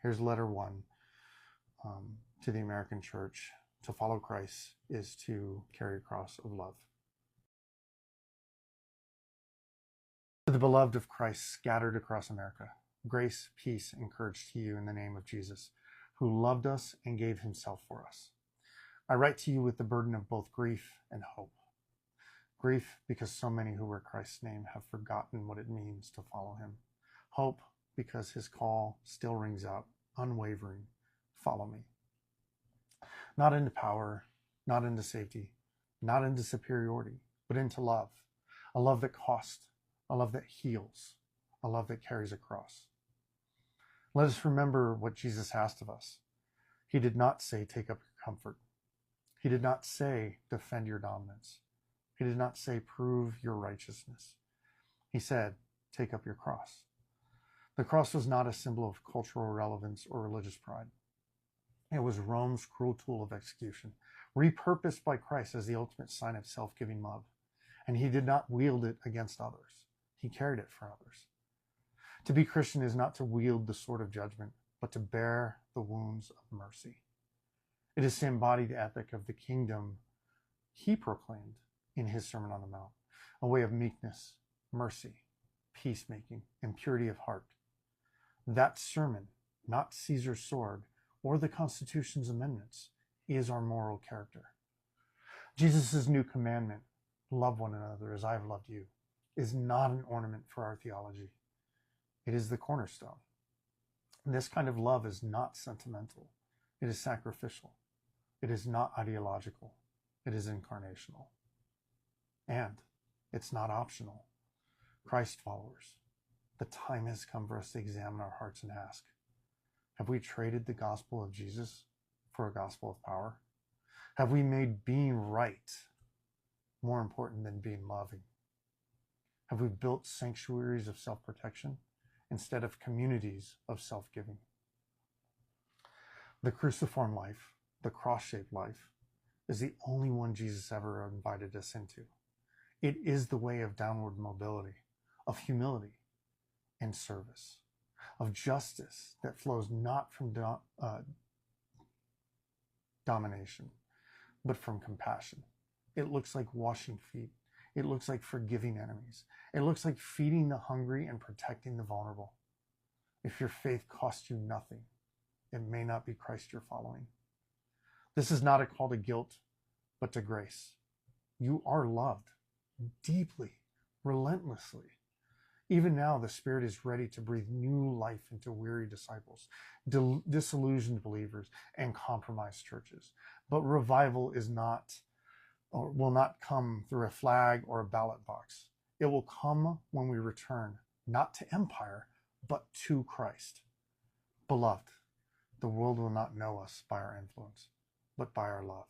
Here's letter 1 to the American church. To follow Christ is to carry a cross of love. To the beloved of Christ scattered across America, grace, peace, and courage to you in the name of Jesus, who loved us and gave himself for us. I write to you with the burden of both grief and hope. Grief because so many who wear Christ's name have forgotten what it means to follow him. Hope because his call still rings out, unwavering, follow me. Not into power, not into safety, not into superiority, but into love. A love that costs, a love that heals, a love that carries a cross. Let us remember what Jesus asked of us. He did not say, take up your comfort. He did not say, defend your dominance. He did not say, prove your righteousness. He said, take up your cross. The cross was not a symbol of cultural relevance or religious pride. It was Rome's cruel tool of execution, repurposed by Christ as the ultimate sign of self-giving love. And he did not wield it against others. He carried it for others. To be Christian is not to wield the sword of judgment, but to bear the wounds of mercy. It is to embody the ethic of the kingdom he proclaimed in his Sermon on the Mount, a way of meekness, mercy, peacemaking, and purity of heart. That sermon, not Caesar's sword or the Constitution's amendments, is our moral character. Jesus' new commandment, love one another as I have loved you, is not an ornament for our theology. It is the cornerstone. This kind of love is not sentimental. It is sacrificial. It is not ideological. It is incarnational. And it's not optional. Christ followers, the time has come for us to examine our hearts and ask, have we traded the gospel of Jesus for a gospel of power? Have we made being right more important than being loving? Have we built sanctuaries of self-protection instead of communities of self-giving? The cruciform life, the cross-shaped life, is the only one Jesus ever invited us into. It is the way of downward mobility, of humility and service, of justice that flows not from domination, but from compassion. It looks like washing feet. It looks like forgiving enemies. It looks like feeding the hungry and protecting the vulnerable. If your faith costs you nothing, it may not be Christ you're following. This is not a call to guilt, but to grace. You are loved deeply, relentlessly. Even now, the Spirit is ready to breathe new life into weary disciples, disillusioned believers, and compromised churches. But revival is not, or will not come through a flag or a ballot box. It will come when we return, not to empire, but to Christ. Beloved, the world will not know us by our influence, but by our love.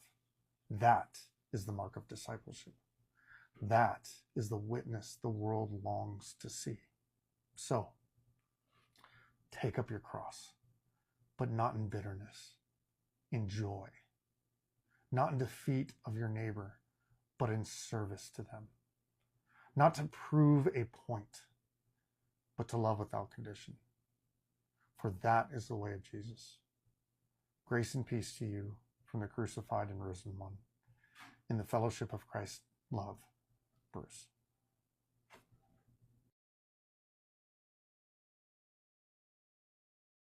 That is the mark of discipleship. That is the witness the world longs to see. So, take up your cross, but not in bitterness, in joy, not in defeat of your neighbor, but in service to them. Not to prove a point, but to love without condition. For that is the way of Jesus. Grace and peace to you from the crucified and risen one. In the fellowship of Christ's love, Bruce.